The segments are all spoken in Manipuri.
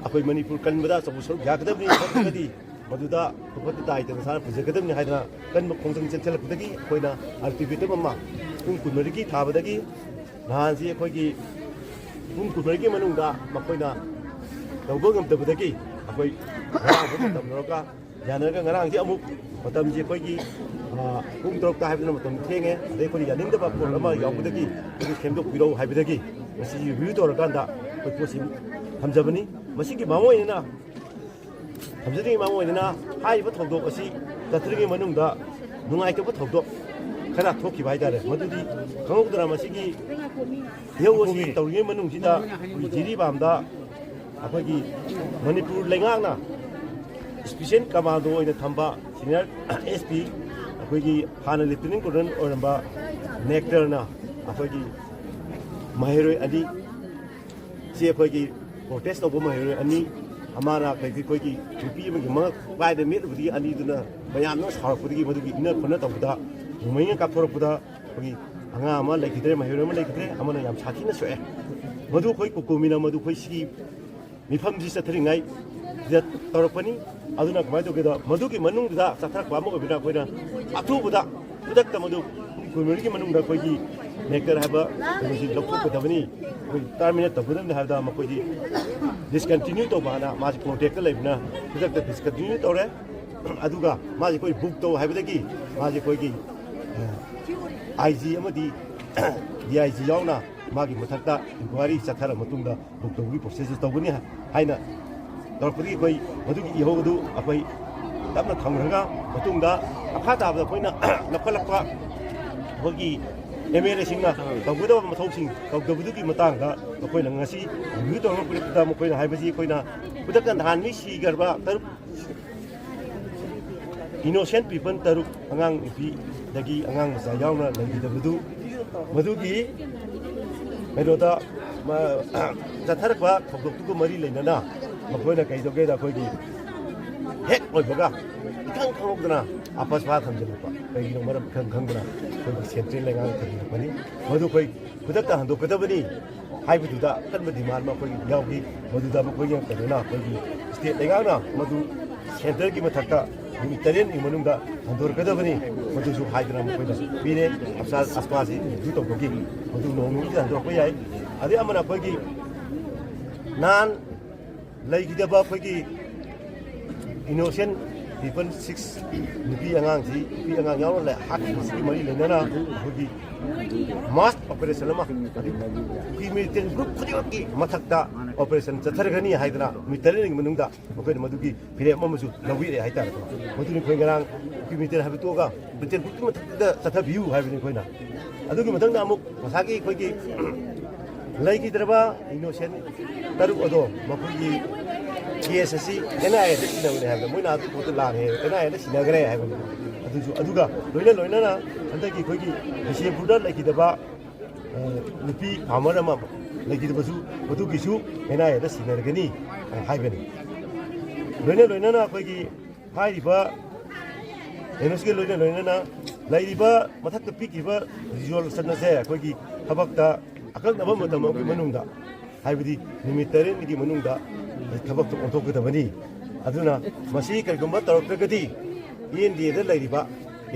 ꯑꯩꯈꯣꯏ ꯃꯅꯤꯄꯨꯔ ꯀꯟꯕꯗ ꯑꯆꯧꯕ ꯁꯔꯨꯛ ꯌꯥꯒꯗꯕꯅꯤ ꯈꯟꯕꯗꯤ ꯃꯗꯨꯗ ꯐꯨꯐꯠꯇ ꯇꯥꯏꯗꯅ ꯃꯁꯥꯅ ꯄꯨꯖꯒꯗꯕꯅꯤ ꯍꯥꯏꯗꯅ ꯀꯟꯕ ꯈꯣꯡꯖꯪ ꯆꯦꯟꯁꯤꯜꯂꯛꯄꯗꯒꯤ ꯑꯩꯈꯣꯏꯅ ꯑꯜꯇꯤꯃꯦꯇꯝ ꯑꯃ ꯄꯨꯡ 12ꯒꯤ ꯊꯥꯕꯗꯒꯤ ꯅꯍꯥꯟꯁꯤ ꯑꯩꯈꯣꯏꯒꯤ ꯄꯨꯡ 12ꯒꯤ ꯃꯅꯨꯡꯗ ꯃꯈꯣꯏꯅ ꯇꯧꯕ ꯉꯝꯗꯕꯗꯒꯤ ꯑꯩꯈꯣꯏ ꯉꯔꯥꯡ ꯃꯇꯝ ꯂꯧꯔꯒ ꯌꯥꯅꯔꯒ ꯉꯔꯥꯡꯁꯤ ꯑꯃꯨꯛ ꯃꯇꯝꯁꯤ ꯑꯩꯈꯣꯏꯒꯤ ꯄꯨꯡ 6ꯇ ꯍꯥꯏꯕꯗꯨꯅ ꯃꯇꯝ ꯊꯦꯡꯉꯦ ꯑꯗꯩ ꯑꯩꯈꯣꯏꯅ ꯌꯥꯅꯤꯡꯗꯕ ꯄꯣꯠ ꯑꯃ ꯌꯥꯎꯕꯗꯒꯤ ꯑꯩꯈꯣꯏ ꯁꯦꯝꯗꯣꯛꯄꯤꯔꯛꯎ ꯍꯥꯏꯕꯗꯒꯤ ꯃꯁꯤ ꯔꯤꯚ꯭ꯌꯨ ꯇꯧꯔꯀꯥꯟꯗ ꯑꯩꯈꯣꯏ ꯄꯣꯠꯁꯤ ꯊꯝꯖꯕꯅꯤ ꯃꯁꯤꯒꯤ ꯃꯃꯥ ꯑꯣꯏꯅ ꯊꯝꯖꯗ꯭ꯔꯤꯉꯩ ꯃꯃꯥ ꯑꯣꯏꯅ ꯍꯥꯏꯔꯤꯕ ꯊꯧꯗꯣꯛ ꯑꯁꯤ ꯆꯠꯊꯔꯤꯉꯩ ꯃꯅꯨꯡꯗ ꯅꯨꯡꯉꯥꯏꯇꯕ ꯊꯧꯗꯣꯛ ꯈꯔ ꯊꯣꯛꯈꯤꯕ ꯍꯥꯏꯇꯥꯔꯦ ꯃꯗꯨꯗꯤ ꯈꯪꯍꯧꯗꯅ ꯃꯁꯤꯒꯤ ꯏꯍꯧ ꯑꯁꯤ ꯇꯧꯔꯤꯉꯩ ꯃꯅꯨꯡꯁꯤꯗ ꯖꯤꯔꯤꯕꯥꯝꯗ ꯑꯩꯈꯣꯏꯒꯤ ꯃꯅꯤꯄꯨꯔ ꯂꯩꯉꯥꯛꯅ ꯏꯁꯄꯤꯁꯦꯜ ꯀꯃꯥꯟꯗꯣ ꯑꯣꯏꯅ ꯊꯝꯕ ꯁꯤꯅꯤꯌꯔ SP ꯑꯩꯈꯣꯏꯒꯤ ꯍꯥꯟꯅ ꯂꯦꯐꯇꯤꯅꯦꯟ ꯀꯣꯔꯅꯦꯜ ꯑꯣꯏꯔꯝꯕ ꯅꯦꯛꯇꯔꯅ ꯑꯩꯈꯣꯏꯒꯤ ꯃꯍꯩꯔꯣꯏ ꯑꯅꯤ ꯁꯤ ꯑꯩꯈꯣꯏꯒꯤ ꯄ꯭ꯔꯣꯇꯦꯁ ꯇꯧꯕ ꯃꯍꯩꯔꯣꯏ ꯑꯅꯤ ꯑꯃꯅ ꯑꯩꯈꯣꯏꯒꯤ ꯅꯨꯄꯤ ꯑꯃꯒꯤ ꯃꯉꯛ ꯄꯥꯏꯗ ꯃꯦꯠꯂꯨꯕꯗꯒꯤ ꯑꯅꯤꯗꯨꯅ ꯃꯌꯥꯝꯅ ꯁꯥꯎꯔꯛꯄꯗꯒꯤ ꯃꯗꯨꯒꯤ ꯏꯟꯅ ꯈꯨꯟꯅ ꯇꯧꯕꯗ ꯅꯣꯡꯃꯩꯅ ꯀꯥꯞꯊꯣꯔꯛꯄꯗ ꯑꯩꯈꯣꯏꯒꯤ ꯑꯉꯥꯡ ꯑꯃ ꯂꯩꯈꯤꯗ꯭ꯔꯦ ꯃꯍꯩꯔꯣꯏ ꯑꯃ ꯂꯩꯈꯤꯗ꯭ꯔꯦ ꯑꯃꯅ ꯌꯥꯝ ꯁꯥꯊꯤꯅ ꯁꯣꯛꯑꯦ ꯃꯗꯨ ꯑꯩꯈꯣꯏ ꯀꯨꯀꯨꯃꯤꯅ ꯃꯗꯨ ꯑꯩꯈꯣꯏ ꯁꯤꯒꯤ ꯃꯤꯐꯝꯁꯤ ꯆꯠꯊꯔꯤꯉꯩ ꯁꯤꯗ ꯇꯧꯔꯛꯄꯅꯤ ꯑꯗꯨꯅ ꯀꯃꯥꯏꯅ ꯇꯧꯒꯦꯗ ꯃꯗꯨꯒꯤ ꯃꯅꯨꯡꯗꯨꯗ ꯆꯠꯊꯔꯛꯄ ꯑꯃ ꯑꯣꯏꯕꯅ ꯑꯩꯈꯣꯏꯅ ꯑꯊꯨꯕꯗ ꯈꯨꯗꯛꯇ ꯃꯗꯨ ꯀꯨꯟꯃꯔꯤꯒꯤ ꯃꯅꯨꯡꯗ ꯑꯩꯈꯣꯏꯒꯤ ꯅꯦꯛꯇꯔ ꯍꯥꯏꯕ ꯀꯩꯅꯣꯁꯤ ꯂꯧꯊꯣꯛꯀꯗꯕꯅꯤ ꯑꯩꯈꯣꯏ ꯇꯔꯃꯤꯅꯦꯠ ꯇꯧꯒꯗꯕꯅꯤ ꯍꯥꯏꯕꯗ ꯃꯈꯣꯏꯗꯤ ꯗꯤꯁꯀꯟꯇꯤꯅ꯭ꯌꯨ ꯇꯧꯕ ꯍꯥꯏꯅ ꯃꯥꯁꯤ ꯀꯣꯟꯇꯦꯛꯇ ꯂꯩꯕꯅ ꯈꯨꯗꯛꯇ ꯗꯤꯁꯀꯟꯇꯤꯅ꯭ꯌꯨ ꯇꯧꯔꯦ ꯑꯗꯨꯒ ꯃꯥꯁꯤ ꯑꯩꯈꯣꯏ ꯕꯨꯛ ꯇꯧ ꯍꯥꯏꯕꯗꯒꯤ ꯃꯥꯁꯤ ꯑꯩꯈꯣꯏꯒꯤ IG ꯑꯃꯗꯤ DIG ꯌꯥꯎꯅ मागी मथक्ता इंक्वायरी चथर मतुंगदा बुक तौगी प्रोसेस तौगनी हाइना तौरपदगी कोई मदुगी इहोगदु अखोई तबना थंगरगा मतुंगदा अखा ताबदा अखोइना लखलक्पा होगी MLA सिंगना तौगदब मथौसिंग तौगदबदुगी मतंगदा अखोइना ngasi रिव्यू तौरग पुलिपदा मखोइना हाइबजी अखोइना पुदकन धानमी सिगरबा तरुक इनोसेंट पीपल तरुक अंगांग नुपी दगी अंगांग मसा यावना लंगिदबदु मदुगी मेरोदा चथरक्पा थौदोक्तुगु मरी लेनना मखोइना कइदोगेदा अखोइगी हेक ओइबगा इखंग खंगदना आपसफा थमजलुपा कइगिनो मरम खंग खंगदना अखोइगी सेंट्रल लेंगा थमजलुपनी मदु कोइ खुदक्ता हंदोकदबनी हाइबदुदा कन्ब डिमांड मा अखोइगी यावगी मदुदा मखोइगी कदना अखोइगी स्टेट लेंगाना मदु सेंट्रल की मथक्ता मिनिटरेन इमनुंगा हंदोरकदबनी मदुसु हाइदना मखोइना बिने अफसाल अस्पासी दु तौबगी मदु नोंगि हंदोरप याय अदे अमना अखोइगी नान लैगिदबा अखोइगी इनोसेंट पीपल 6 नुपी अंगांगसी नुपी अंगांग यावना ले हाकि मरी लेनना अखोइगी मास ऑपरेशन अमा की मिलिटेंट ग्रुप खुदिवकी मथक्ता ऑपरेशन चथरगनी हाइदना मिलिटेंट मनुंगदा मखोइना मदुगी फिरे अमसु लविरे हाइतार मदुनि खोइगरांग की मिलिटेंट हाबितोगा मिलिटेंट ग्रुप मथक्ता चथबियु हाइबनि खोइना अदुगी मथंगदा अमुक मसागी खोइगी लैगिद्रबा इनोसेंट तरुक अदो मखोइगी केस असि NIA दा सिनगरे हाइबदा मोइना अदु फोटो लागे NIA दा सिनगरे हाइबनि अदुजु अदुगा लोइना लोइनाना हंदगी खोइगी बिशेपुरदा लैगिदबा नुपी फार्मर अमा लैगिदबसु मदुगिसु NIA दा सिनगनी हाइबनि लोइना लोइनाना खोइगी हाइरिबा एनोसगे लोइना लोइनाना लैरिबा मथक्ता पिकिबा रिजोल्यूशन असे खोइगी थबक्ता अकंदबा मतम अमगि मनुंगदा हाइबदि निमिट 3 गी मनुंगदा थबक्ता ओंथोकदबनी अदुना मसी कइगुंबा तौरक्तगदी ENDA दा लैरिबा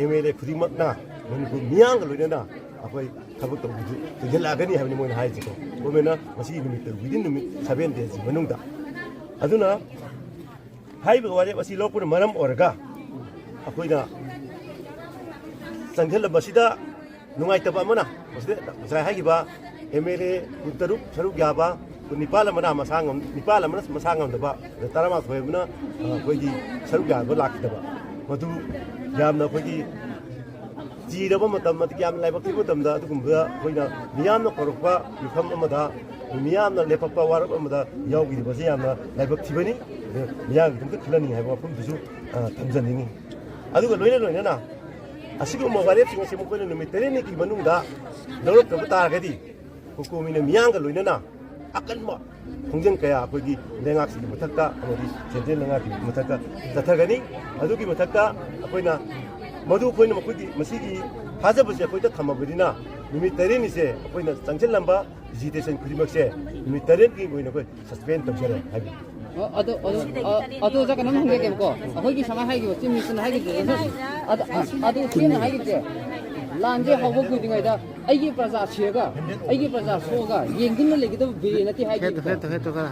MLA खुदिमकना मनिपुर मियांग लोइनाना अखोइ थबक तौबुजु तिगलागनी हाइबनि मोइना हाइजिको गोमेना मसी निमिट विदिन निमिट 7 डेज मनुंगदा अदुना हाइबा वारे मसी लोपुन मरम ओरगा अखोइना संघलबसिदा नुंगाइतबा मना मसिदे मसाइ हाइगिबा MLA कुतरुक सरुक याबा निपाल मना मसांगम निपाल मना मसांगम दबा तरमा खोइबना खोइगी सरुक याबा लाखिदबा मधु यामना खोइगी जीरबा मतम मत याम लाइबक्ति मतमदा अदुगुंबा खोइना मियामना करकपा मिफम अमदा मियामना लेपपा वारब अमदा यावगिदबसे यामना लाइबक्तिबनी मियामगि तुमते खलनी हाइबा फम दुसु थमजनिंग अदुगा लोइना लोइनाना असिगुम वारेप सिंग से मकोइना नुमित 3 की मनुंगदा लौरकब तारगदी हुकुमिना मियांगा लोइनाना अकनमा खोंजंग कया अखोइगी लेंगाक्सि मथक्ता अमदि सेंट्रल लेंगाक्सि मथक्ता चथगनी अदुगी मथक्ता अखोइना मधु अखोइना मखोइगी मसिगी थाजबसे अखोइता थमबदिना नुमित 3 से अखोइना चंगचलंबा 비지테이션 그림역세 이미 다른 게 보이는 거 서스펜 동시에 하비. 아도 잠깐 한번 얘기해볼까? 거기 상하 하기고 찜미스는 하기지. 아도 팀은 하기지. 란제 하고 그 등에다 아이기 프라자 시가 아이기 프라자 소가 yengin을 내기도 비리나티 하기고.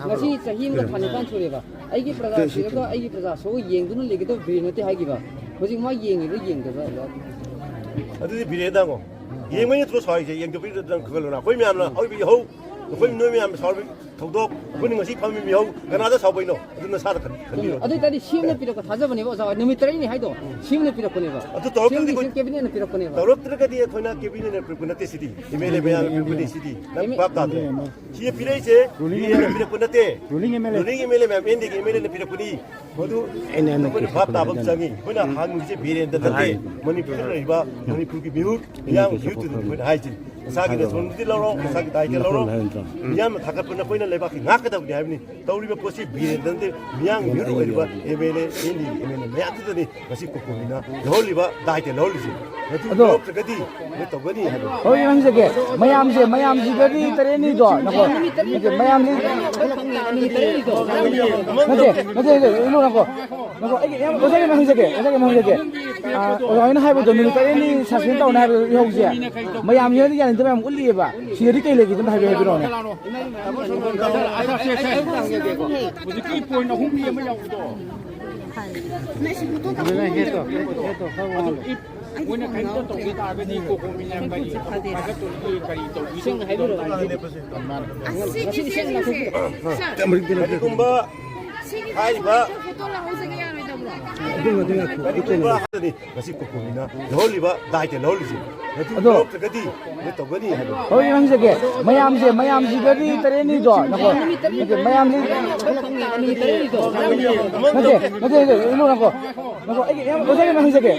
ngasi sahim phanipan choreba aigi praja siga aigi praja so yengdun legido birinati hagiba hojing ma yengido yengdaba 아들이 비례다고. 예명이 들어서 이제 연결비를 그걸로나 보이면 어이 호 보이면 놓으면 서울 더더 보는 것이 밤이 호 그나다 서 보이노 어떤 사다 건디로 aduh tadi simne pira ko thaja bane ba sa nimi trai ni haido simne pira ko ne ba aduh to simne kebine ne pira ko ne ba 더럽 들어가디에 거나 개비는 그분한테 시디 이메일에 배양 그분이 시디 난 밥다도 지에 비례제 비례는 비례 끝났대 롤링 이메일에 면 엔딩 이메일에 비례 끝이 모두 그분이 밥다 밥장이 그나 한국에 비례인데 머니푸르를 이봐 머니푸르기 미국 그냥 유튜브 그분 하이지 사기는 손들러로 사기 다이들러로 미얀 다가뿐나 보이는 레바키 나가다 우리 하니 떠올리면 것이 비례인데 미얀 유로 이봐 이메일에 엔딩 이메일에 매한테더니 것이 꼭꼭이나 열리봐 다이들 열리지 Aduh. terjadi itu bani ada Oh yang sege, mayam si gadi tereni do, nako, mayam si, nanti, ini nako, yang osage mang sege, orang ini hai betul, tereni sasin tahu naik yang usia, mayam ini yang itu mayam uli apa, si ini kayak lagi itu hai betul orang. Una kaito to kita agadi ko kuminyang bari pagato ni karito isang haibiro jadi kumba hai ba kumba ni masih kukumina loli ba dai te loli ji Aduh. terjadi itu bani ada Oh yang sege, mayam si gadi tereni do, nako, mayam si, nanti, ini nako, yang osage mang sege,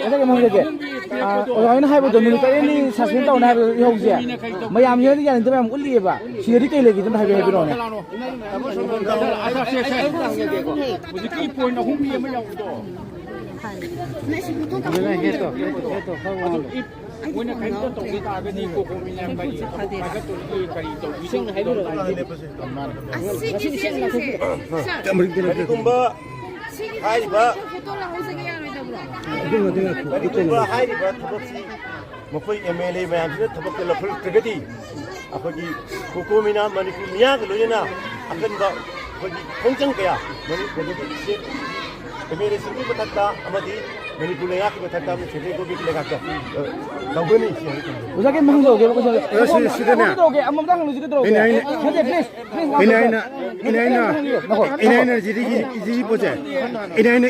orang ini hai betul, tereni sasin tahu naik yang usia, mayam ini yang itu mayam uli apa, si ini kayak lagi itu hai betul orang. Muziki point na humbi yang mayawdo. Una kaito to kita agadi ko kuminyang bari pagato ni karito isang haibiro jadi kumba hai ba jadi kumba hai ba tabasi mukoi MLA mayamsina tabak lafal terjadi apagi hukumina manipur miyak loyena akan ba apagi konjang kaya manipur MLA sini berkata amadi manipur leyak berkata mencari kopi leyak Kambani sih. Usage mang do ke bako sudah do ke amam dang lu juga do ke. Nanti please. Ina jadi poje.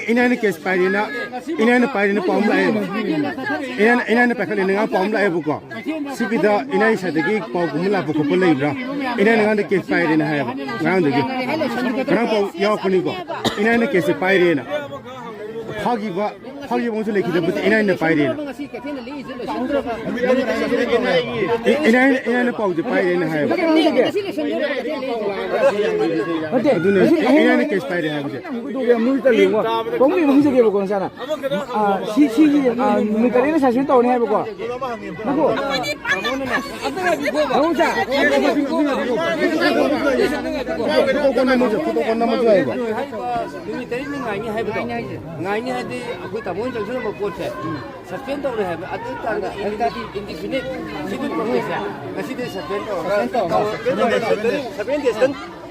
Ina kes pairina pom lai. Ina pakal ina pom lai buka. Sipida ina sadagi pom kumula buka pulai bra. Ina kes pairina hai. Ngang degi. Karang pom yaw kuni ko. Ina kes pairina. Hagi bangsu leki dapat ina pairina. Ina pom je pairina hai. Ina kes pairina hai. Itu yang mulai terlihat. Kamu yang sege bako sana. Si mulai ini sasin tahu ni hai bako. Nako. Kamu cak. Foto kona mo jai ba. nimi tari ni ngai ni hai betul ngai ni hadi aku tamun jang sana mau se suspend to hai atu tanga tadi indefinite situ profesa nasi de suspend to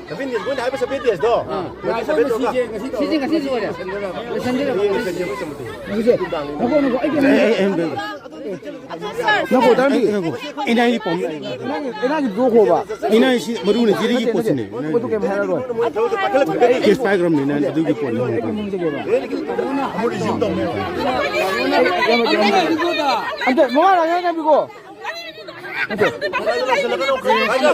Tapi dia pun habis sampai dia dah. ngai so ngasi so ya sendiri Nako Nako tadi. Ina ni pom. Ina di dua ko ba. Ina si maru ni jadi pos ni. Betul ke mana ro. Kes pagram ni na jadi pos. Mang sege ba. Amuri jimdong. Ante, mama lagi kan biko. Ante. Ada